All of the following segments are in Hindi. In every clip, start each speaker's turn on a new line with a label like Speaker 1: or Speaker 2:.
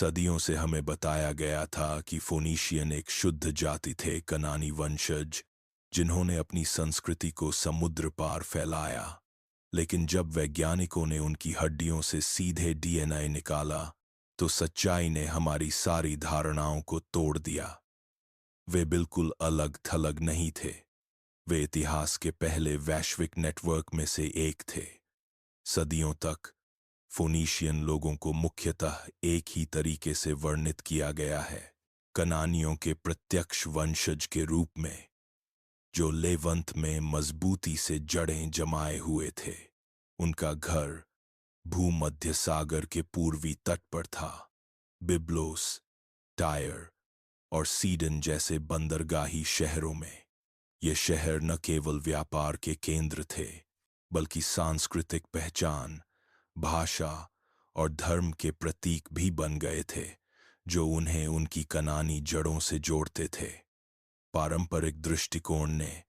Speaker 1: सदियों से हमें बताया गया था कि फोनीशियन एक शुद्ध जाति थे, कनानी वंशज, जिन्होंने अपनी संस्कृति को समुद्र पार फैलाया। लेकिन जब वैज्ञानिकों ने उनकी हड्डियों से सीधे डीएनए निकाला, तो सच्चाई ने हमारी सारी धारणाओं को तोड़ दिया। वे बिल्कुल अलग थलग नहीं थे। वे इतिहास के पहले वैश्विक नेटवर्क में से एक थे। सदियों तक फोनीशियन लोगों को मुख्यतः एक ही तरीके से वर्णित किया गया है, कनानियों के प्रत्यक्ष वंशज के रूप में, जो लेवंत में मजबूती से जड़ें जमाए हुए थे। उनका घर भूमध्य सागर के पूर्वी तट पर था। बिब्लोस, टायर और सीडन जैसे बंदरगाही शहरों में। ये शहर न केवल व्यापार के केंद्र थे, बल्कि सांस्कृतिक पहचान, भाषा और धर्म के प्रतीक भी बन गए थे, जो उन्हें उनकी कनानी जड़ों से जोड़ते थे। पारंपरिक दृष्टिकोण ने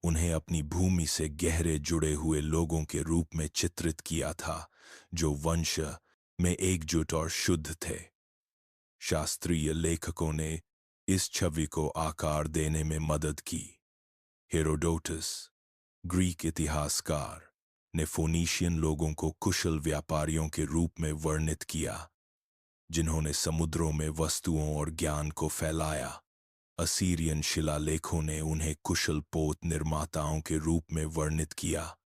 Speaker 1: उन्हें अपनी भूमि से गहरे जुड़े हुए लोगों के रूप में चित्रित किया था, जो वंश में एकजुट और शुद्ध थे। शास्त्रीय लेखकों ने इस छवि को आकार देने में मदद की। हेरोडोटस, ग्रीक इतिहासकार, ने फोनीशियन लोगों को कुशल व्यापारियों के रूप में वर्णित किया, जिन्होंने समुद्रों में वस्तुओं और ज्ञान को फैलाया। असीरियन शिलालेखों ने उन्हें कुशल पोत निर्माताओं के रूप में वर्णित किया,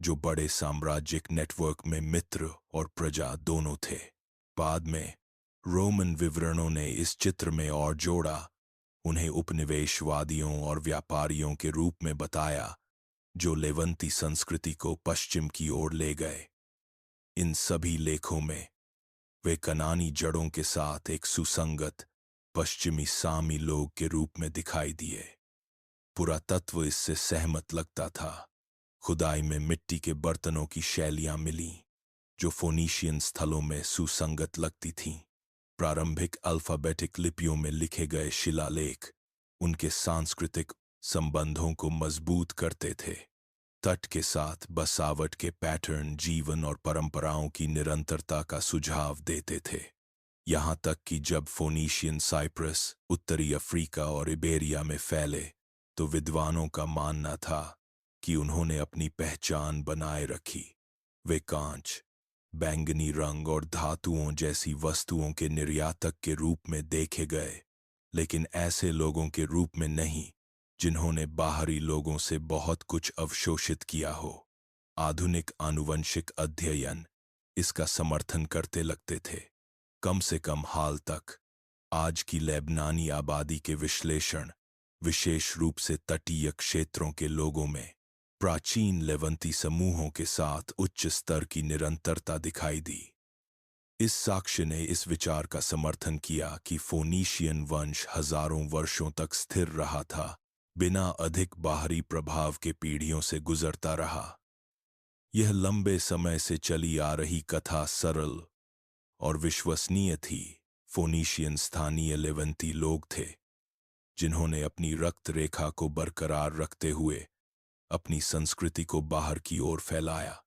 Speaker 1: जो बड़े साम्राज्यिक नेटवर्क में मित्र और प्रजा दोनों थे। बाद में रोमन विवरणों ने इस चित्र में और जोड़ा, उन्हें उपनिवेशवादियों और व्यापारियों के रूप में बताया, जो लेवंती संस्कृति को पश्चिम की ओर ले गए। इन सभी लेखों में वे कनानी जड़ों के साथ एक सुसंगत पश्चिमी सामी लोग के रूप में दिखाई दिए। पुरातत्व इससे सहमत लगता था। खुदाई में मिट्टी के बर्तनों की शैलियां मिलीं, जो फोनीशियन स्थलों में सुसंगत लगती थीं। प्रारंभिक अल्फाबेटिक लिपियों में लिखे गए शिलालेख उनके सांस्कृतिक संबंधों को मजबूत करते थे। तट के साथ बसावट के पैटर्न जीवन और परंपराओं की निरंतरता का सुझाव देते थे। यहाँ तक कि जब फोनीशियन साइप्रस, उत्तरी अफ्रीका और इबेरिया में फैले, तो विद्वानों का मानना था कि उन्होंने अपनी पहचान बनाए रखी। वे कांच, बैंगनी रंग और धातुओं जैसी वस्तुओं के निर्यातक के रूप में देखे गए, लेकिन ऐसे लोगों के रूप में नहीं जिन्होंने बाहरी लोगों से बहुत कुछ अवशोषित किया हो। आधुनिक आनुवंशिक अध्ययन इसका समर्थन करते लगते थे। कम से कम हाल तक आज की लेबनानी आबादी के विश्लेषण, विशेष रूप से तटीय क्षेत्रों के लोगों में प्राचीन लेवंती समूहों के साथ उच्च स्तर की निरंतरता दिखाई दी। इस साक्ष्य ने इस विचार का समर्थन किया कि फोनीशियन वंश हजारों वर्षों तक स्थिर रहा था, बिना अधिक बाहरी प्रभाव के पीढ़ियों से गुजरता रहा। यह लंबे समय से चली आ रही कथा सरल और विश्वसनीय थी। फोनीशियन स्थानीय लेवंती लोग थे, जिन्होंने अपनी रक्त रेखा को बरकरार रखते हुए अपनी संस्कृति को बाहर की ओर फैलाया।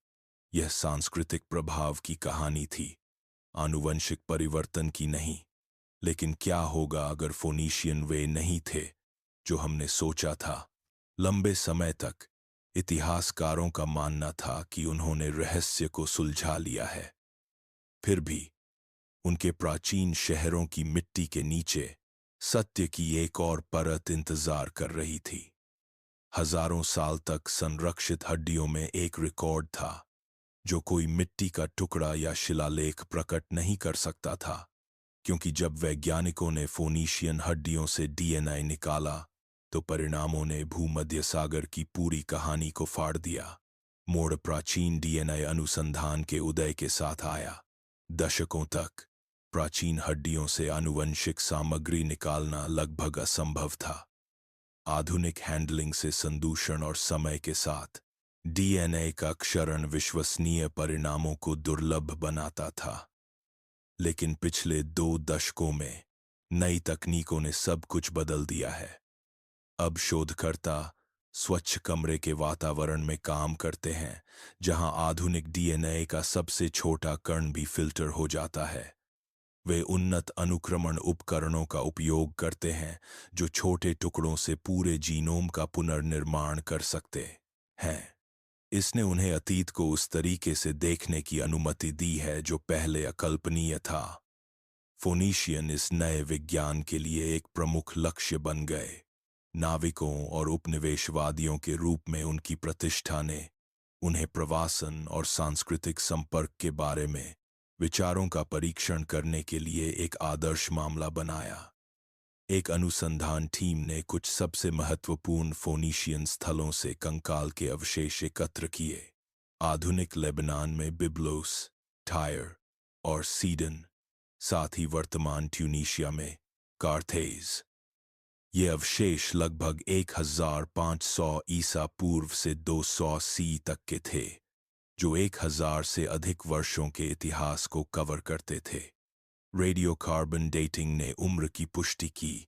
Speaker 1: यह सांस्कृतिक प्रभाव की कहानी थी, आनुवंशिक परिवर्तन की नहीं। लेकिन क्या होगा अगर फोनीशियन वे नहीं थे जो हमने सोचा था? लंबे समय तक इतिहासकारों का मानना था कि उन्होंने रहस्य को सुलझा लिया है। फिर भी उनके प्राचीन शहरों की मिट्टी के नीचे सत्य की एक और परत इंतजार कर रही थी। हजारों साल तक संरक्षित हड्डियों में एक रिकॉर्ड था, जो कोई मिट्टी का टुकड़ा या शिलालेख प्रकट नहीं कर सकता था, क्योंकि जब वैज्ञानिकों ने फोनीशियन हड्डियों से डीएनए निकाला, तो परिणामों ने भूमध्य सागर की पूरी कहानी को फाड़ दिया। मोड़ प्राचीन डीएनए अनुसंधान के उदय के साथ आया। दशकों तक प्राचीन हड्डियों से आनुवंशिक सामग्री निकालना लगभग असंभव था। आधुनिक हैंडलिंग से संदूषण और समय के साथ डीएनए का क्षरण विश्वसनीय परिणामों को दुर्लभ बनाता था। लेकिन पिछले 2 दशकों में नई तकनीकों ने सब कुछ बदल दिया है। अब शोधकर्ता स्वच्छ कमरे के वातावरण में काम करते हैं, जहां आधुनिक डीएनए का सबसे छोटा कण भी फिल्टर हो जाता है। वे उन्नत अनुक्रमण उपकरणों का उपयोग करते हैं जो छोटे टुकड़ों से पूरे जीनोम का पुनर्निर्माण कर सकते हैं। इसने उन्हें अतीत को उस तरीके से देखने की अनुमति दी है जो पहले अकल्पनीय था। फोनीशियन इस नए विज्ञान के लिए एक प्रमुख लक्ष्य बन गए। नाविकों और उपनिवेशवादियों के रूप में उनकी प्रतिष्ठा ने उन्हें प्रवासन और सांस्कृतिक संपर्क के बारे में विचारों का परीक्षण करने के लिए एक आदर्श मामला बनाया। एक अनुसंधान टीम ने कुछ सबसे महत्वपूर्ण फोनीशियन स्थलों से कंकाल के अवशेष एकत्र किए। आधुनिक लेबनान में बिब्लोस, टायर और सीडन, साथ ही वर्तमान ट्यूनीशिया में कार्थेज। ये अवशेष लगभग 1500 ईसा पूर्व से 200 सी तक के थे, जो 1000 से अधिक वर्षों के इतिहास को कवर करते थे। रेडियोकार्बन डेटिंग ने उम्र की पुष्टि की,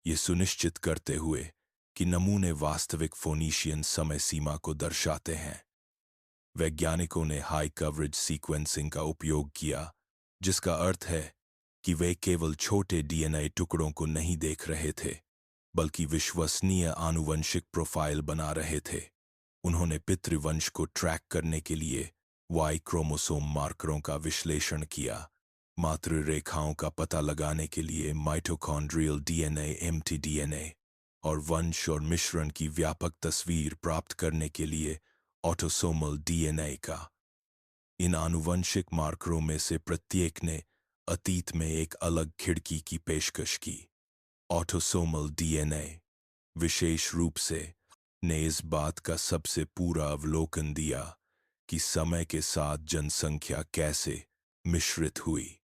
Speaker 1: ये सुनिश्चित करते हुए कि नमूने वास्तविक फोनीशियन समय सीमा को दर्शाते हैं। वैज्ञानिकों ने हाई कवरेज सीक्वेंसिंग का उपयोग किया, जिसका अर्थ है कि वे केवल छोटे डीएनए टुकड़ों को नहीं देख रहे थे, बल्कि विश्वसनीय आनुवंशिक प्रोफाइल बना रहे थे। उन्होंने पितृवंश को ट्रैक करने के लिए वाई क्रोमोसोम मार्करों का विश्लेषण किया, मातृ रेखाओं का पता लगाने के लिए माइटोकॉन्ड्रियल डीएनए (mtDNA) और वंश और मिश्रण की व्यापक तस्वीर प्राप्त करने के लिए ऑटोसोमल डीएनए का। इन आनुवंशिक मार्करों में से प्रत्येक ने अतीत में एक अलग खिड़की की पेशकश की। ऑटोसोमल डीएनए विशेष रूप से ने इस बात का सबसे पूरा अवलोकन दिया कि समय के साथ जनसंख्या कैसे मिश्रित हुई।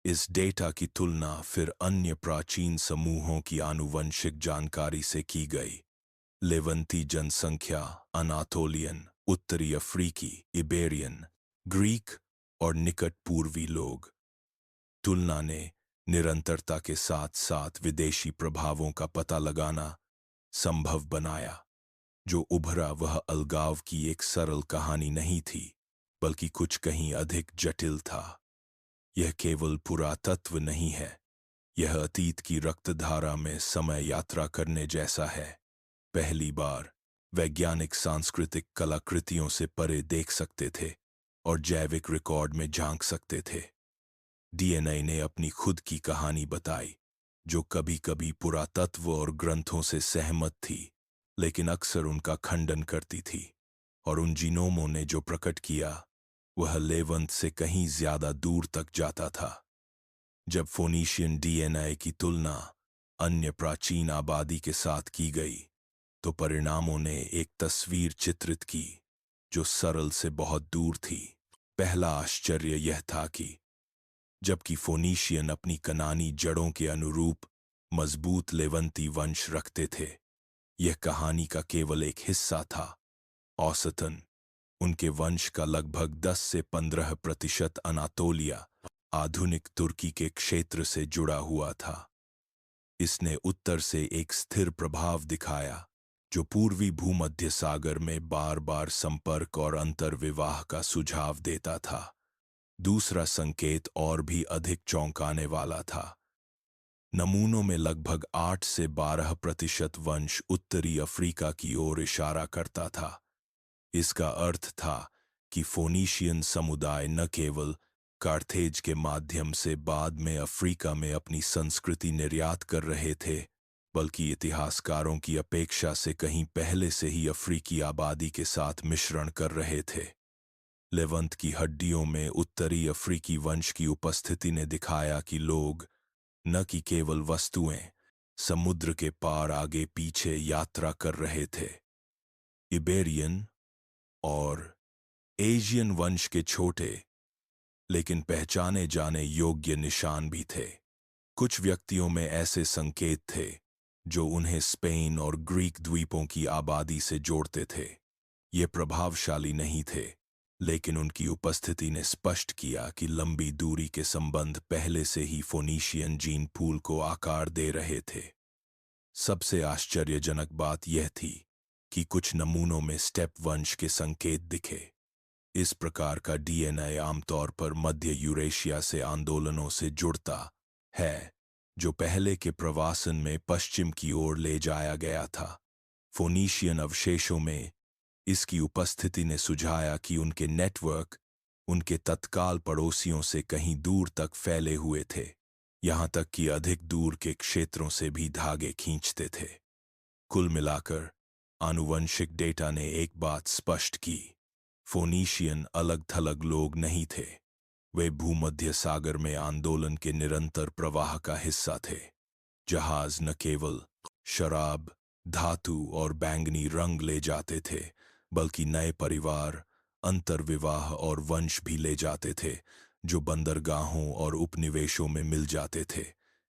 Speaker 1: इस डेटा की तुलना फिर अन्य प्राचीन समूहों की आनुवंशिक जानकारी से की गई। लेवंती जनसंख्या, अनातोलियन, उत्तरी अफ्रीकी, इबेरियन, ग्रीक और निकट पूर्वी लोग। तुलना ने निरंतरता के साथ साथ विदेशी प्रभावों का पता लगाना संभव बनाया। जो उभरा वह अलगाव की एक सरल कहानी नहीं थी, बल्कि कुछ कहीं अधिक जटिल था। यह केवल पुरातत्व नहीं है, यह अतीत की रक्तधारा में समय यात्रा करने जैसा है। पहली बार वैज्ञानिक सांस्कृतिक कलाकृतियों से परे देख सकते थे और जैविक रिकॉर्ड में झांक सकते थे। डीएनए ने अपनी खुद की कहानी बताई, जो कभी कभी पुरातत्व और ग्रंथों से सहमत थी, लेकिन अक्सर उनका खंडन करती थी। और उन जीनोमों ने जो प्रकट किया वह लेवंत से कहीं ज्यादा दूर तक जाता था। जब फोनीशियन डीएनए की तुलना अन्य प्राचीन आबादी के साथ की गई, तो परिणामों ने एक तस्वीर चित्रित की जो सरल से बहुत दूर थी। पहला आश्चर्य यह था कि जबकि फोनीशियन अपनी कनानी जड़ों के अनुरूप मजबूत लेवंती वंश रखते थे, यह कहानी का केवल एक हिस्सा था। औसतन उनके वंश का लगभग 10 से 15% अनातोलिया, आधुनिक तुर्की के क्षेत्र से जुड़ा हुआ था। इसने उत्तर से एक स्थिर प्रभाव दिखाया जो पूर्वी भूमध्य सागर में बार बार संपर्क और अंतर्विवाह का सुझाव देता था। दूसरा संकेत और भी अधिक चौंकाने वाला था। नमूनों में लगभग 8 से 12% वंश उत्तरी अफ्रीका की ओर इशारा करता था। इसका अर्थ था कि फोनीशियन समुदाय न केवल कार्थेज के माध्यम से बाद में अफ्रीका में अपनी संस्कृति निर्यात कर रहे थे, बल्कि इतिहासकारों की अपेक्षा से कहीं पहले से ही अफ्रीकी आबादी के साथ मिश्रण कर रहे थे। लेवंत की हड्डियों में उत्तरी अफ्रीकी वंश की उपस्थिति ने दिखाया कि लोग न कि केवल वस्तुएं समुद्र के पार आगे पीछे यात्रा कर रहे थे। इबेरियन और एशियन वंश के छोटे लेकिन पहचाने जाने योग्य निशान भी थे। कुछ व्यक्तियों में ऐसे संकेत थे जो उन्हें स्पेन और ग्रीक द्वीपों की आबादी से जोड़ते थे। ये प्रभावशाली नहीं थे, लेकिन उनकी उपस्थिति ने स्पष्ट किया कि लंबी दूरी के संबंध पहले से ही फोनीशियन जीन पूल को आकार दे रहे थे। सबसे आश्चर्यजनक बात यह थी कि कुछ नमूनों में स्टेप वंश के संकेत दिखे। इस प्रकार का डीएनए आमतौर पर मध्य यूरेशिया से आंदोलनों से जुड़ता है, जो पहले के प्रवासन में पश्चिम की ओर ले जाया गया था। फोनीशियन अवशेषों में इसकी उपस्थिति ने सुझाया कि उनके नेटवर्क उनके तत्काल पड़ोसियों से कहीं दूर तक फैले हुए थे, यहां तक कि अधिक दूर के क्षेत्रों से भी धागे खींचते थे। कुल मिलाकर आनुवंशिक डेटा ने एक बात स्पष्ट की, फोनीशियन अलग थलग लोग नहीं थे। वे भूमध्य सागर में आंदोलन के निरंतर प्रवाह का हिस्सा थे। जहाज न केवल शराब, धातु और बैंगनी रंग ले जाते थे, बल्कि नए परिवार, अंतर्विवाह और वंश भी ले जाते थे, जो बंदरगाहों और उपनिवेशों में मिल जाते थे।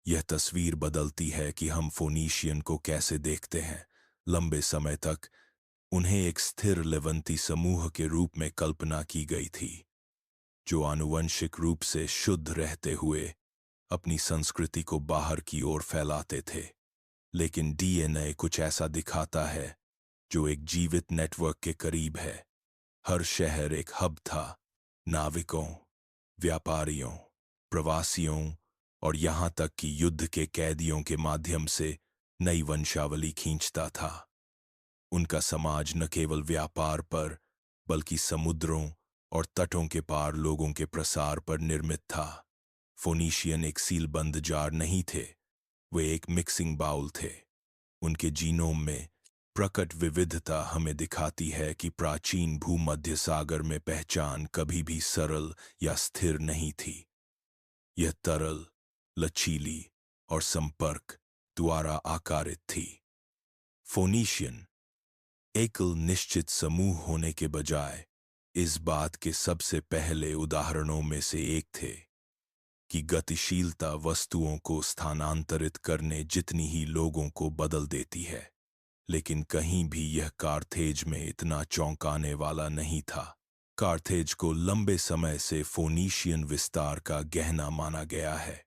Speaker 1: यह तस्वीर बदलती है कि हम फोनीशियन को कैसे देखते हैं। लंबे समय तक उन्हें एक स्थिर लेवंती समूह के रूप में कल्पना की गई थी, जो आनुवंशिक रूप से शुद्ध रहते हुए अपनी संस्कृति को बाहर की ओर फैलाते थे। लेकिन डीएनए कुछ ऐसा दिखाता है जो एक जीवित नेटवर्क के करीब है। हर शहर एक हब था, नाविकों, व्यापारियों, प्रवासियों और यहां तक कि युद्ध के कैदियों के माध्यम से नई वंशावली खींचता था। उनका समाज न केवल व्यापार पर, बल्कि समुद्रों और तटों के पार लोगों के प्रसार पर निर्मित था। फोनीशियन एक सीलबंद जार नहीं थे, वे एक मिक्सिंग बाउल थे। उनके जीनोम में प्रकट विविधता हमें दिखाती है कि प्राचीन भूमध्य सागर में पहचान कभी भी सरल या स्थिर नहीं थी। यह तरल, लचीली और संपर्क द्वारा आकारित थी। फोनीशियन एकल निश्चित समूह होने के बजाय इस बात के सबसे पहले उदाहरणों में से एक थे कि गतिशीलता वस्तुओं को स्थानांतरित करने जितनी ही लोगों को बदल देती है। लेकिन कहीं भी यह कार्थेज में इतना चौंकाने वाला नहीं था। कार्थेज को लंबे समय से फोनीशियन विस्तार का गहना माना गया है।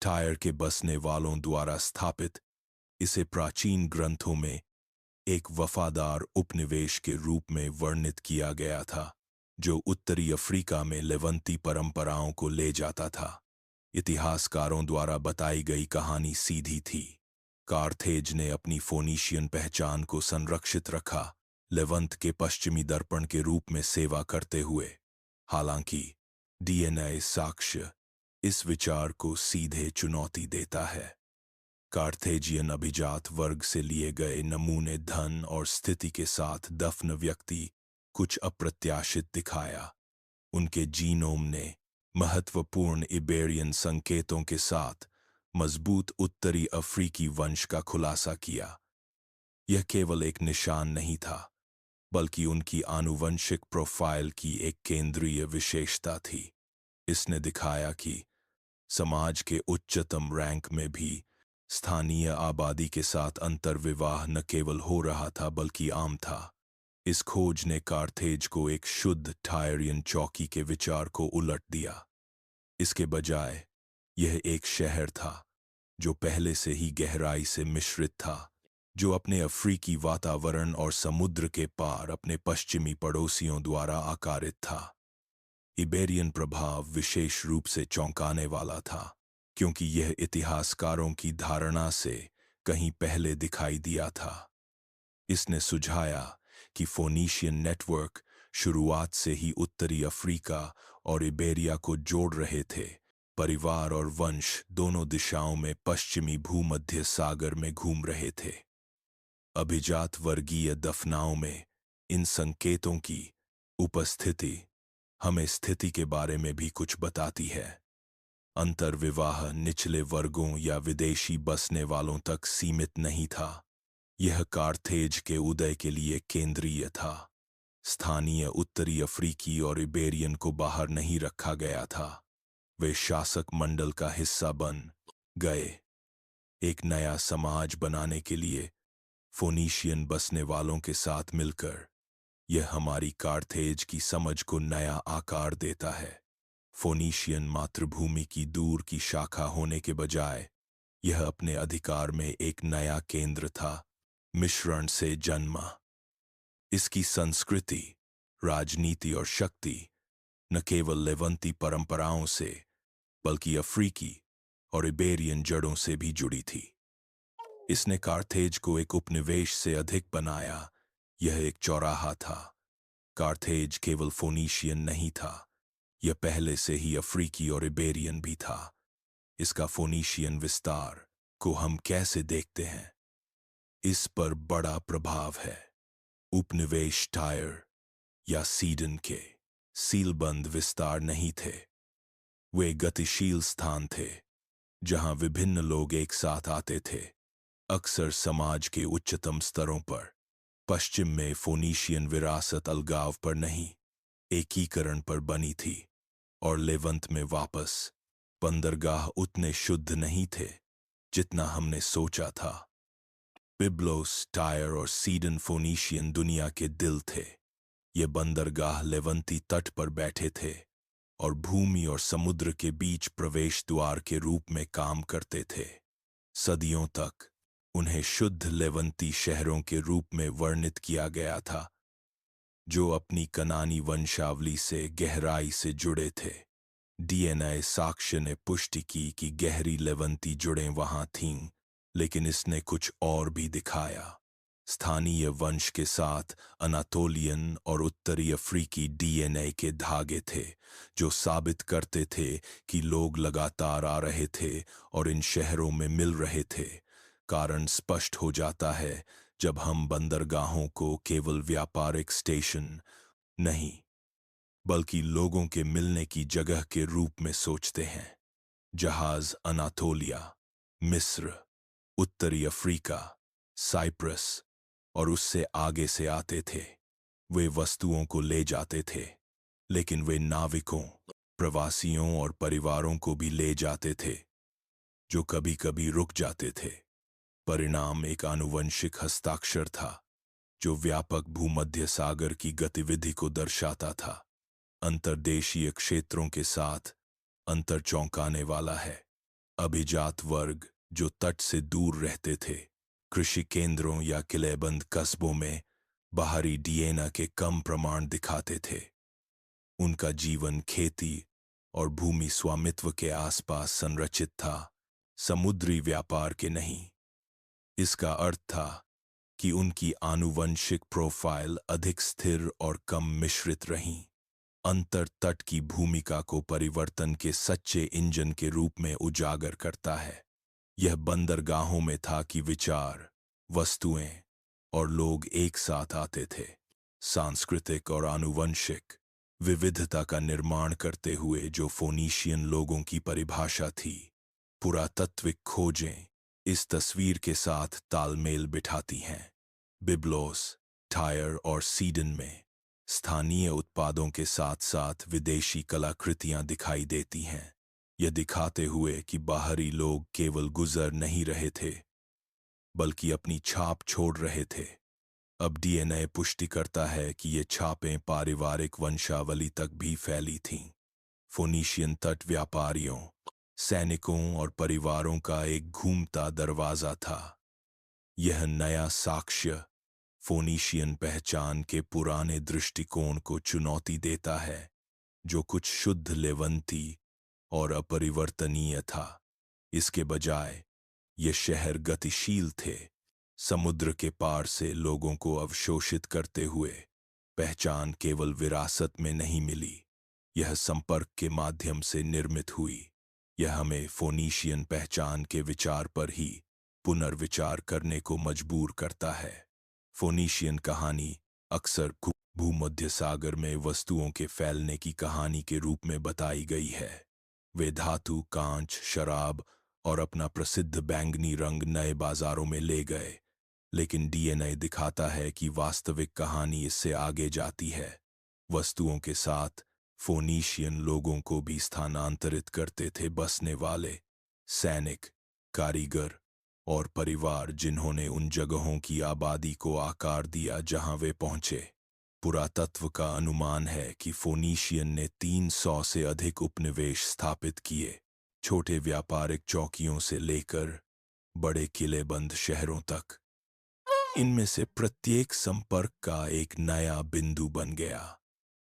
Speaker 1: टायर के बसने वालों द्वारा स्थापित इसे प्राचीन ग्रंथों में एक वफादार उपनिवेश के रूप में वर्णित किया गया था, जो उत्तरी अफ्रीका में लेवंती परंपराओं को ले जाता था। इतिहासकारों द्वारा बताई गई कहानी सीधी थी। कार्थेज ने अपनी फोनीशियन पहचान को संरक्षित रखा, लेवंत के पश्चिमी दर्पण के रूप में सेवा करते हुए। हालांकि डीएनए साक्ष्य इस विचार को सीधे चुनौती देता है। कार्थेजियन अभिजात वर्ग से लिए गए नमूने धन और स्थिति के साथ दफन व्यक्ति कुछ अप्रत्याशित दिखाया। उनके जीनोम ने महत्वपूर्ण इबेरियन संकेतों के साथ मजबूत उत्तरी अफ्रीकी वंश का खुलासा किया। यह केवल एक निशान नहीं था, बल्कि उनकी आनुवंशिक प्रोफाइल की एक केंद्रीय विशेषता थी। इसने दिखाया कि समाज के उच्चतम रैंक में भी स्थानीय आबादी के साथ अंतर्विवाह न केवल हो रहा था, बल्कि आम था। इस खोज ने कार्थेज को एक शुद्ध टायरियन चौकी के विचार को उलट दिया। इसके बजाय यह एक शहर था जो पहले से ही गहराई से मिश्रित था, जो अपने अफ्रीकी वातावरण और समुद्र के पार अपने पश्चिमी पड़ोसियों द्वारा आकारित था। इबेरियन प्रभाव विशेष रूप से चौंकाने वाला था, क्योंकि यह इतिहासकारों की धारणा से कहीं पहले दिखाई दिया था। इसने सुझाया कि फोनीशियन नेटवर्क शुरुआत से ही उत्तरी अफ्रीका और इबेरिया को जोड़ रहे थे। परिवार और वंश दोनों दिशाओं में पश्चिमी भूमध्य सागर में घूम रहे थे। अभिजात वर्गीय दफनाओं में इन संकेतों की उपस्थिति हमें स्थिति के बारे में भी कुछ बताती है। अंतर्विवाह निचले वर्गों या विदेशी बसने वालों तक सीमित नहीं था। यह कार्थेज के उदय के लिए केंद्रीय था। स्थानीय उत्तरी अफ्रीकी और इबेरियन को बाहर नहीं रखा गया था। वे शासक मंडल का हिस्सा बन गए। एक नया समाज बनाने के लिए फोनीशियन बसने वालों के साथ मिलकर यह हमारी कार्थेज की समझ को नया आकार देता है। फोनीशियन मातृभूमि की दूर की शाखा होने के बजाय यह अपने अधिकार में एक नया केंद्र था, मिश्रण से जन्मा। इसकी संस्कृति, राजनीति और शक्ति न केवल लेवंती परंपराओं से बल्कि अफ्रीकी और इबेरियन जड़ों से भी जुड़ी थी। इसने कार्थेज को एक उपनिवेश से अधिक बनाया। यह एक चौराहा था। कार्थेज केवल फोनीशियन नहीं था, यह पहले से ही अफ्रीकी और इबेरियन भी था। इसका फोनीशियन विस्तार को हम कैसे देखते हैं, इस पर बड़ा प्रभाव है। उपनिवेश टायर या सीडन के सीलबंद विस्तार नहीं थे। वे गतिशील स्थान थे जहां विभिन्न लोग एक साथ आते थे, अक्सर समाज के उच्चतम स्तरों पर। पश्चिम में फोनीशियन विरासत अलगाव पर नहीं, एकीकरण पर बनी थी, और लेवंत में वापस बंदरगाह उतने शुद्ध नहीं थे जितना हमने सोचा था। बिब्लोस, टायर और सीडन फोनीशियन दुनिया के दिल थे। ये बंदरगाह लेवंती तट पर बैठे थे और भूमि और समुद्र के बीच प्रवेश द्वार के रूप में काम करते थे। सदियों तक उन्हें शुद्ध लेवंती शहरों के रूप में वर्णित किया गया था, जो अपनी कनानी वंशावली से गहराई से जुड़े थे। डीएनए साक्ष्य ने पुष्टि की कि गहरी लेवंती जुड़ें वहां थीं, लेकिन इसने कुछ और भी दिखाया। स्थानीय वंश के साथ अनातोलियन और उत्तरी अफ्रीकी डीएनए के धागे थे, जो साबित करते थे कि लोग लगातार आ रहे थे और इन शहरों में मिल रहे थे। कारण स्पष्ट हो जाता है जब हम बंदरगाहों को केवल व्यापारिक स्टेशन नहीं बल्कि लोगों के मिलने की जगह के रूप में सोचते हैं। जहाज अनातोलिया, मिस्र, उत्तरी अफ्रीका, साइप्रस और उससे आगे से आते थे। वे वस्तुओं को ले जाते थे, लेकिन वे नाविकों, प्रवासियों और परिवारों को भी ले जाते थे, जो कभी कभी रुक जाते थे। परिणाम एक आनुवंशिक हस्ताक्षर था जो व्यापक भूमध्य सागर की गतिविधि को दर्शाता था। अंतर्देशीय क्षेत्रों के साथ अंतर चौंकाने वाला है। अभिजात वर्ग जो तट से दूर रहते थे, कृषि केंद्रों या किलेबंद कस्बों में बाहरी डीएनए के कम प्रमाण दिखाते थे। उनका जीवन खेती और भूमि स्वामित्व के आसपास संरचित था, समुद्री व्यापार के नहीं। इसका अर्थ था कि उनकी आनुवंशिक प्रोफाइल अधिक स्थिर और कम मिश्रित रही। अंतर तट की भूमिका को परिवर्तन के सच्चे इंजन के रूप में उजागर करता है। यह बंदरगाहों में था कि विचार, वस्तुएं और लोग एक साथ आते थे, सांस्कृतिक और आनुवंशिक विविधता का निर्माण करते हुए, जो फोनीशियन लोगों की परिभाषा थी। पुरातात्विक खोजें इस तस्वीर के साथ तालमेल बिठाती हैं। बिब्लोस, टायर और सीडन में स्थानीय उत्पादों के साथ साथ विदेशी कलाकृतियां दिखाई देती हैं, यह दिखाते हुए कि बाहरी लोग केवल गुजर नहीं रहे थे बल्कि अपनी छाप छोड़ रहे थे। अब डीएनए पुष्टि करता है कि ये छापें पारिवारिक वंशावली तक भी फैली थीं। फोनीशियन तट व्यापारियों, सैनिकों और परिवारों का एक घूमता दरवाजा था। यह नया साक्ष्य फोनीशियन पहचान के पुराने दृष्टिकोण को चुनौती देता है, जो कुछ शुद्ध लेवंती और अपरिवर्तनीय था। इसके बजाय ये शहर गतिशील थे, समुद्र के पार से लोगों को अवशोषित करते हुए। पहचान केवल विरासत में नहीं मिली, यह संपर्क के माध्यम से निर्मित हुई। यह हमें फोनीशियन पहचान के विचार पर ही पुनर्विचार करने को मजबूर करता है। फोनीशियन कहानी अक्सर भूमध्य सागर में वस्तुओं के फैलने की कहानी के रूप में बताई गई है। वे धातु, कांच, शराब और अपना प्रसिद्ध बैंगनी रंग नए बाजारों में ले गए, लेकिन डीएनए दिखाता है कि वास्तविक कहानी इससे आगे जाती है। वस्तुओं के साथ फोनीशियन लोगों को भी स्थानांतरित करते थे बसने वाले, सैनिक, कारीगर और परिवार, जिन्होंने उन जगहों की आबादी को आकार दिया जहां वे पहुंचे। पुरातत्व का अनुमान है कि फोनीशियन ने 300 से अधिक उपनिवेश स्थापित किए, छोटे व्यापारिक चौकियों से लेकर बड़े किलेबंद शहरों तक। इनमें से प्रत्येक संपर्क का एक नया बिंदु बन गया।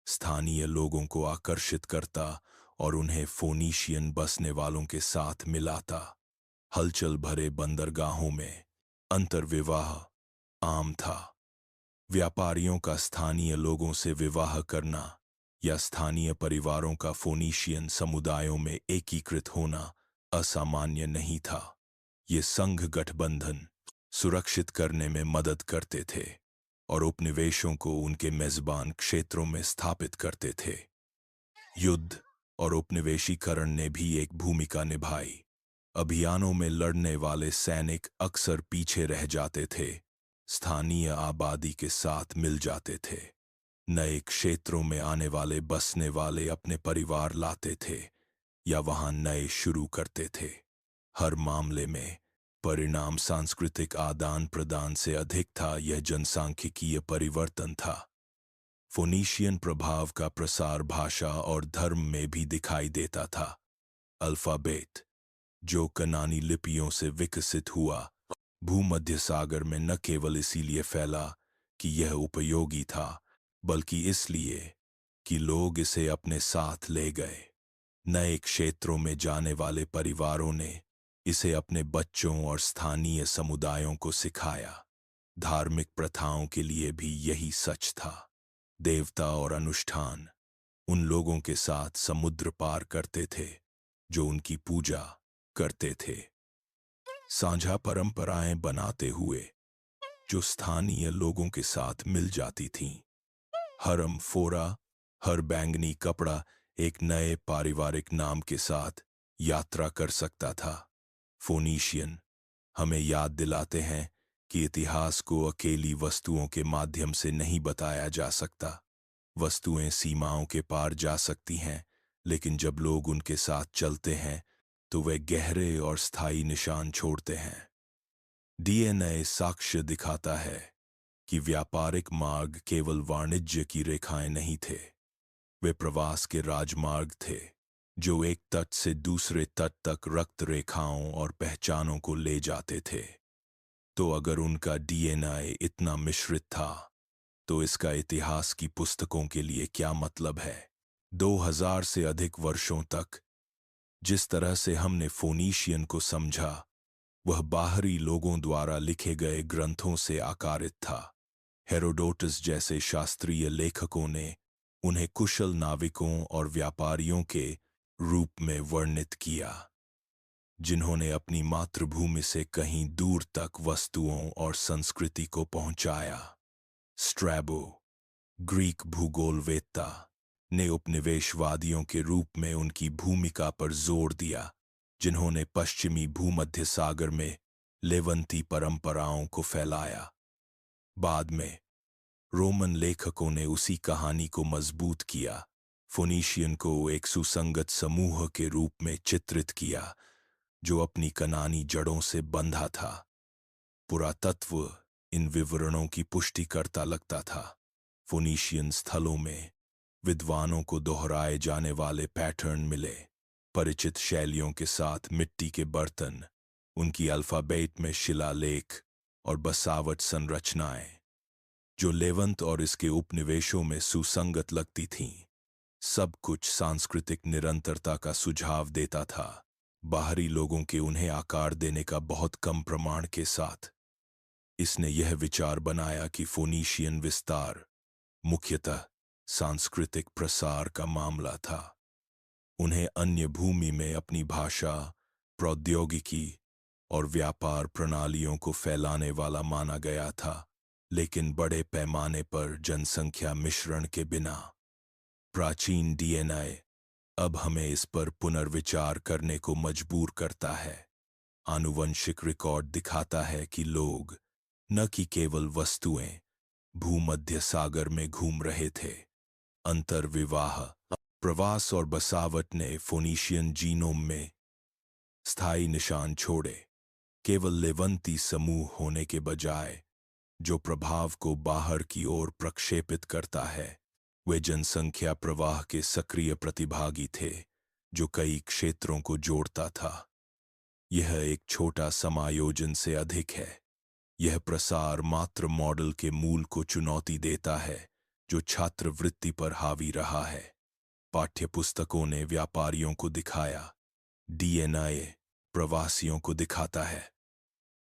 Speaker 1: स्थानीय लोगों को आकर्षित करता और उन्हें फोनीशियन बसने वालों के साथ मिलाता। हलचल भरे बंदरगाहों में अंतर्विवाह आम था। व्यापारियों का स्थानीय लोगों से विवाह करना या स्थानीय परिवारों का फोनीशियन समुदायों में एकीकृत होना असामान्य नहीं था। ये संघ गठबंधन सुरक्षित करने में मदद करते थे और उपनिवेशों को उनके मेजबान क्षेत्रों में स्थापित करते थे। युद्ध और उपनिवेशीकरण ने भी एक भूमिका निभाई। अभियानों में लड़ने वाले सैनिक अक्सर पीछे रह जाते थे, स्थानीय आबादी के साथ मिल जाते थे। नए क्षेत्रों में आने वाले बसने वाले अपने परिवार लाते थे या वहां नए शुरू करते थे। हर मामले में परिणाम सांस्कृतिक आदान प्रदान से अधिक था, यह जनसांख्यिकीय परिवर्तन था। फोनीशियन प्रभाव का प्रसार भाषा और धर्म में भी दिखाई देता था। अल्फाबेट, जो कनानी लिपियों से विकसित हुआ, भूमध्य सागर में न केवल इसीलिए फैला कि यह उपयोगी था, बल्कि इसलिए कि लोग इसे अपने साथ ले गए। नए क्षेत्रों में जाने वाले परिवारों ने इसे अपने बच्चों और स्थानीय समुदायों को सिखाया। धार्मिक प्रथाओं के लिए भी यही सच था। देवता और अनुष्ठान उन लोगों के साथ समुद्र पार करते थे जो उनकी पूजा करते थे। साझा परंपराएं बनाते हुए जो स्थानीय लोगों के साथ मिल जाती थीं। हरम फोरा, हर बैंगनी कपड़ा एक नए पारिवारिक नाम के साथ यात्रा कर सकता था। फोनीशियन हमें याद दिलाते हैं कि इतिहास को अकेली वस्तुओं के माध्यम से नहीं बताया जा सकता। वस्तुएं सीमाओं के पार जा सकती हैं, लेकिन जब लोग उनके साथ चलते हैं तो वे गहरे और स्थायी निशान छोड़ते हैं। डीएनए साक्ष्य दिखाता है कि व्यापारिक मार्ग केवल वाणिज्य की रेखाएं नहीं थे, वे प्रवास के राजमार्ग थे जो एक तट से दूसरे तट तक रक्त रेखाओं और पहचानों को ले जाते थे। तो अगर उनका डीएनए इतना मिश्रित था, तो इसका इतिहास की पुस्तकों के लिए क्या मतलब है? 2000 से अधिक वर्षों तक जिस तरह से हमने फोनीशियन को समझा, वह बाहरी लोगों द्वारा लिखे गए ग्रंथों से आकारित था। हेरोडोटस जैसे शास्त्रीय लेखकों ने उन्हें कुशल नाविकों और व्यापारियों के रूप में वर्णित किया, जिन्होंने अपनी मातृभूमि से कहीं दूर तक वस्तुओं और संस्कृति को पहुंचाया। स्ट्रैबो, ग्रीक भूगोलवेत्ता, ने उपनिवेशवादियों के रूप में उनकी भूमिका पर जोर दिया, जिन्होंने पश्चिमी भूमध्य सागर में लेवंती परंपराओं को फैलाया। बाद में रोमन लेखकों ने उसी कहानी को मजबूत किया, फोनीशियन को एक सुसंगत समूह के रूप में चित्रित किया जो अपनी कनानी जड़ों से बंधा था। पुरातत्व इन विवरणों की पुष्टि करता लगता था। फोनीशियन स्थलों में विद्वानों को दोहराए जाने वाले पैटर्न मिले, परिचित शैलियों के साथ मिट्टी के बर्तन, उनकी अल्फाबेट में शिलालेख और बसावट संरचनाएं जो लेवंत और इसके उपनिवेशों में सुसंगत लगती थीं। सब कुछ सांस्कृतिक निरंतरता का सुझाव देता था, बाहरी लोगों के उन्हें आकार देने का बहुत कम प्रमाण के साथ। इसने यह विचार बनाया कि फोनीशियन विस्तार मुख्यतः सांस्कृतिक प्रसार का मामला था। उन्हें अन्य भूमि में अपनी भाषा, प्रौद्योगिकी और व्यापार प्रणालियों को फैलाने वाला माना गया था, लेकिन बड़े पैमाने पर जनसंख्या मिश्रण के बिना। प्राचीन डीएनए अब हमें इस पर पुनर्विचार करने को मजबूर करता है। आनुवंशिक रिकॉर्ड दिखाता है कि लोग न कि केवल वस्तुएं भूमध्य सागर में घूम रहे थे। अंतर्विवाह, प्रवास और बसावट ने फोनीशियन जीनोम में स्थायी निशान छोड़े, केवल लेवंती समूह होने के बजाय जो प्रभाव को बाहर की ओर प्रक्षेपित करता है। वे जनसंख्या प्रवाह के सक्रिय प्रतिभागी थे जो कई क्षेत्रों को जोड़ता था। यह एक छोटा समायोजन से अधिक है। यह प्रसार मात्र मॉडल के मूल को चुनौती देता है जो छात्रवृत्ति पर हावी रहा है। पाठ्यपुस्तकों ने व्यापारियों को दिखाया, डीएनए प्रवासियों को दिखाता है।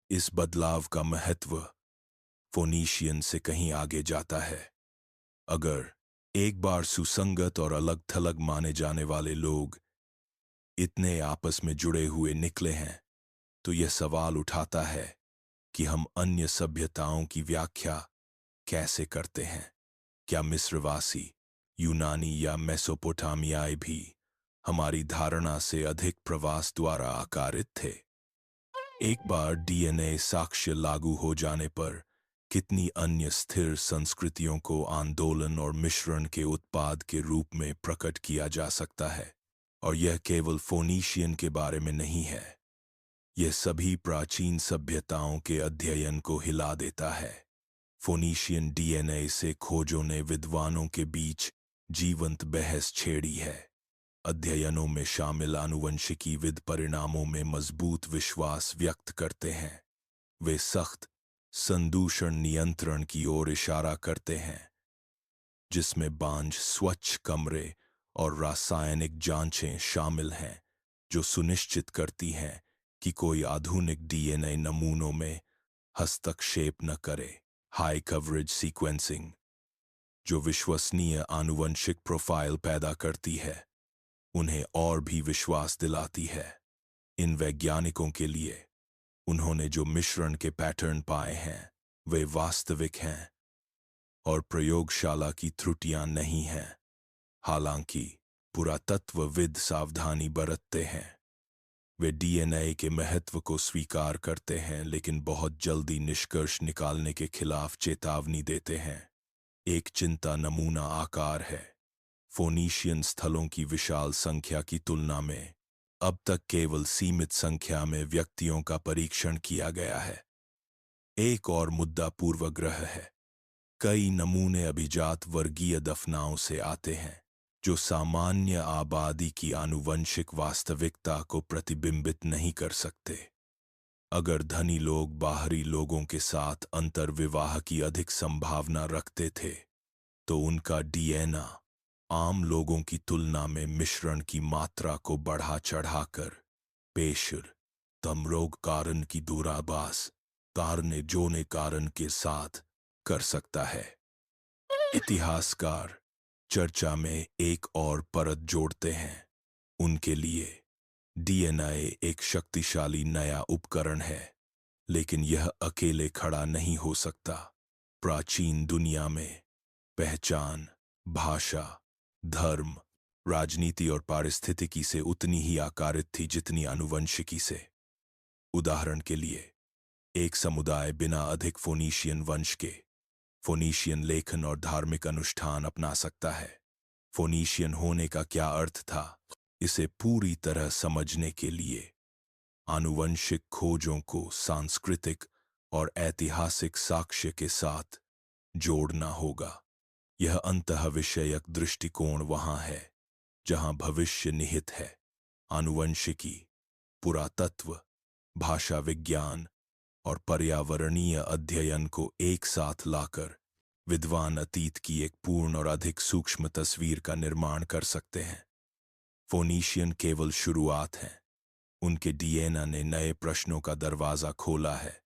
Speaker 1: इस बदलाव का महत्व फोनीशियन से कहीं आगे जाता है। अगर एक बार सुसंगत और अलग थलग माने जाने वाले लोग इतने आपस में जुड़े हुए निकले हैं, तो यह सवाल उठाता है कि हम अन्य सभ्यताओं की व्याख्या कैसे करते हैं। क्या मिस्रवासी, यूनानी या मेसोपोटामियाई भी हमारी धारणा से अधिक प्रवास द्वारा आकारित थे? एक बार डीएनए साक्ष्य लागू हो जाने पर कितनी अन्य स्थिर संस्कृतियों को आंदोलन और मिश्रण के उत्पाद के रूप में प्रकट किया जा सकता है। और यह केवल फोनीशियन के बारे में नहीं है, यह सभी प्राचीन सभ्यताओं के अध्ययन को हिला देता है। फोनीशियन डीएनए से खोजों ने विद्वानों के बीच जीवंत बहस छेड़ी है। अध्ययनों में शामिल आनुवंशिकीविद परिणामों में मजबूत विश्वास व्यक्त करते हैं। वे सख्त संदूषण नियंत्रण की ओर इशारा करते हैं, जिसमें बांझ स्वच्छ कमरे और रासायनिक जांचें शामिल हैं, जो सुनिश्चित करती हैं कि कोई आधुनिक डीएनए नमूनों में हस्तक्षेप न करे। हाई कवरेज सीक्वेंसिंग, जो विश्वसनीय आनुवंशिक प्रोफाइल पैदा करती है, उन्हें और भी विश्वास दिलाती है। इन वैज्ञानिकों के लिए उन्होंने जो मिश्रण के पैटर्न पाए हैं, वे वास्तविक हैं और प्रयोगशाला की त्रुटियां नहीं हैं। हालांकि पुरातत्वविद सावधानी बरतते हैं। वे डीएनए के महत्व को स्वीकार करते हैं, लेकिन बहुत जल्दी निष्कर्ष निकालने के खिलाफ चेतावनी देते हैं। एक चिंता नमूना आकार है। फोनीशियन स्थलों की विशाल संख्या की तुलना में अब तक केवल सीमित संख्या में व्यक्तियों का परीक्षण किया गया है। एक और मुद्दा पूर्वग्रह है। कई नमूने अभिजात वर्गीय दफनाओं से आते हैं, जो सामान्य आबादी की आनुवंशिक वास्तविकता को प्रतिबिंबित नहीं कर सकते। अगर धनी लोग बाहरी लोगों के साथ अंतर्विवाह की अधिक संभावना रखते थे, तो उनका डीएनए आम लोगों की तुलना में मिश्रण की मात्रा को बढ़ा चढ़ाकर पेशर तमरोग कारण की दूराभास कारने जोने कारण के साथ कर सकता है। इतिहासकार चर्चा में एक और परत जोड़ते हैं। उनके लिए डीएनए एक शक्तिशाली नया उपकरण है, लेकिन यह अकेले खड़ा नहीं हो सकता। प्राचीन दुनिया में पहचान, भाषा, धर्म, राजनीति और पारिस्थितिकी से उतनी ही आकारित थी जितनी आनुवंशिकी से। उदाहरण के लिए, एक समुदाय बिना अधिक फोनीशियन वंश के फोनीशियन लेखन और धार्मिक अनुष्ठान अपना सकता है। फोनीशियन होने का क्या अर्थ था, इसे पूरी तरह समझने के लिए आनुवंशिक खोजों को सांस्कृतिक और ऐतिहासिक साक्ष्य के साथ जोड़ना होगा। यह अंतःविषयक दृष्टिकोण वहां है जहां भविष्य निहित है। आनुवंशिकी, पुरातत्व, भाषा विज्ञान और पर्यावरणीय अध्ययन को एक साथ लाकर विद्वान अतीत की एक पूर्ण और अधिक सूक्ष्म तस्वीर का निर्माण कर सकते हैं। फोनीशियन केवल शुरुआत है। उनके डीएनए ने नए प्रश्नों का दरवाजा खोला है,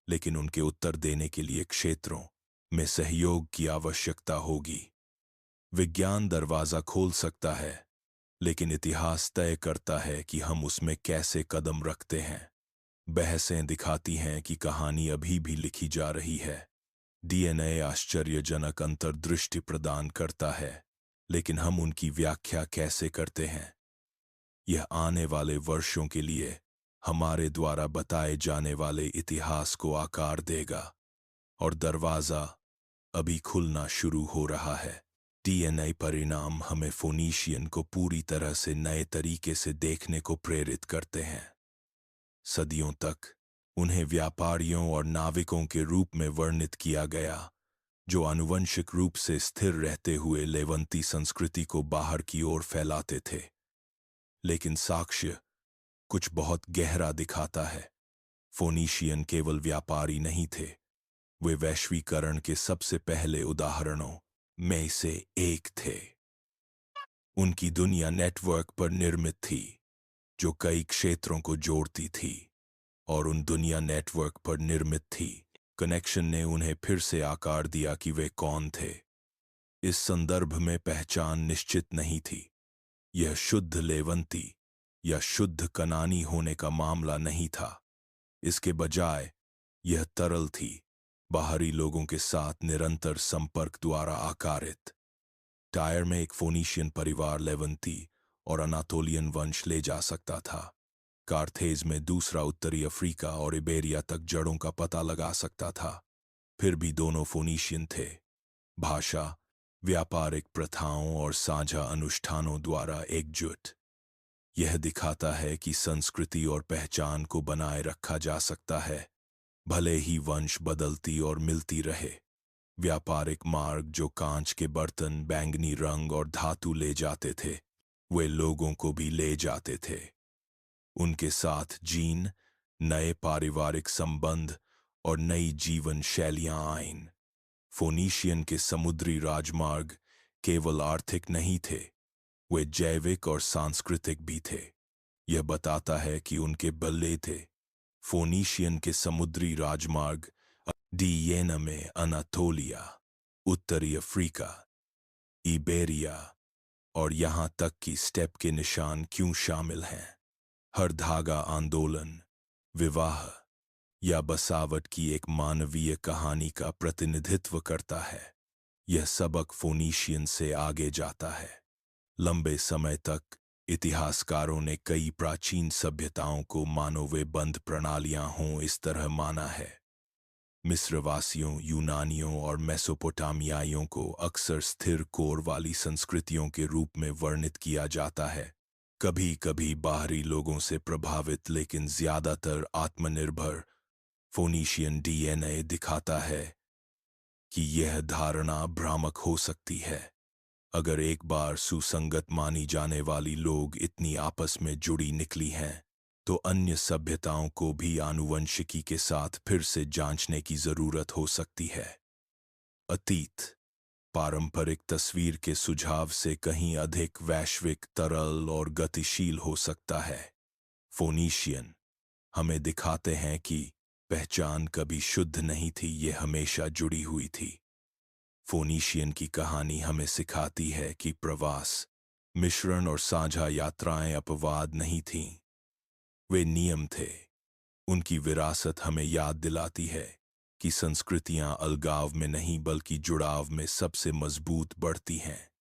Speaker 1: लेकिन उनके उत्तर देने के लिए क्षेत्रों में सहयोग की आवश्यकता होगी। विज्ञान दरवाजा खोल सकता है, लेकिन इतिहास तय करता है कि हम उसमें कैसे कदम रखते हैं। बहसें दिखाती हैं कि कहानी अभी भी लिखी जा रही है। डीएनए आश्चर्यजनक अंतर्दृष्टि प्रदान करता है, लेकिन हम उनकी व्याख्या कैसे करते हैं, यह आने वाले वर्षों के लिए हमारे द्वारा बताए जाने वाले इतिहास को आकार देगा। और दरवाजा अभी खुलना शुरू हो रहा है। डीएनए परिणाम हमें फोनीशियन को पूरी तरह से नए तरीके से देखने को प्रेरित करते हैं। सदियों तक उन्हें व्यापारियों और नाविकों के रूप में वर्णित किया गया, जो आनुवंशिक रूप से स्थिर रहते हुए लेवंती संस्कृति को बाहर की ओर फैलाते थे। लेकिन साक्ष्य कुछ बहुत गहरा दिखाता है। फोनीशियन केवल व्यापारी नहीं थे, वे वैश्वीकरण के सबसे पहले उदाहरणों में से एक थे। उनकी दुनिया नेटवर्क पर निर्मित थी जो कई क्षेत्रों को जोड़ती थी, और उन दुनिया नेटवर्क पर निर्मित थी कनेक्शन ने उन्हें फिर से आकार दिया कि वे कौन थे। इस संदर्भ में पहचान निश्चित नहीं थी। यह शुद्ध लेवंती या शुद्ध कनानी होने का मामला नहीं था। इसके बजाय यह तरल थी, बाहरी लोगों के साथ निरंतर संपर्क द्वारा आकारित। टायर में एक फोनीशियन परिवार लेवंती और अनातोलियन वंश ले जा सकता था। कार्थेज में दूसरा उत्तरी अफ्रीका और इबेरिया तक जड़ों का पता लगा सकता था। फिर भी दोनों फोनीशियन थे। भाषा, व्यापारिक प्रथाओं और साझा अनुष्ठानों द्वारा एकजुट। यह दिखाता है कि संस्कृति और पहचान को बनाए रखा जा सकता है, भले ही वंश बदलती और मिलती रहे। व्यापारिक मार्ग जो कांच के बर्तन, बैंगनी रंग और धातु ले जाते थे, वे लोगों को भी ले जाते थे। उनके साथ जीन, नए पारिवारिक संबंध और नई जीवन शैलियां आईं। फोनीशियन के समुद्री राजमार्ग केवल आर्थिक नहीं थे, वे जैविक और सांस्कृतिक भी थे। यह बताता है कि उनके बल्ले थे। फोनीशियन के समुद्री राजमार्ग डियेना में अनातोलिया, उत्तरी अफ्रीका, इबेरिया और यहाँ तक कि स्टेप के निशान क्यों शामिल हैं। हर धागा आंदोलन, विवाह या बसावट की एक मानवीय कहानी का प्रतिनिधित्व करता है। यह सबक फोनीशियन से आगे जाता है। लंबे समय तक इतिहासकारों ने कई प्राचीन सभ्यताओं को मानो वे बंद प्रणालियां हों इस तरह माना है। मिस्रवासियों, यूनानियों और मेसोपोटामियाइयों को अक्सर स्थिर कोर वाली संस्कृतियों के रूप में वर्णित किया जाता है, कभी कभी बाहरी लोगों से प्रभावित लेकिन ज्यादातर आत्मनिर्भर। फोनीशियन डीएनए दिखाता है कि यह धारणा भ्रामक हो सकती है। अगर एक बार सुसंगत मानी जाने वाली लोग इतनी आपस में जुड़ी निकली हैं, तो अन्य सभ्यताओं को भी आनुवंशिकी के साथ फिर से जांचने की जरूरत हो सकती है। अतीत पारंपरिक तस्वीर के सुझाव से कहीं अधिक वैश्विक, तरल और गतिशील हो सकता है। फोनीशियन हमें दिखाते हैं कि पहचान कभी शुद्ध नहीं थी, यह हमेशा जुड़ी हुई थी। फोनीशियन की कहानी हमें सिखाती है कि प्रवास, मिश्रण और साझा यात्राएं अपवाद नहीं थीं, वे नियम थे। उनकी विरासत हमें याद दिलाती है कि संस्कृतियां अलगाव में नहीं बल्कि जुड़ाव में सबसे मजबूत बढ़ती हैं।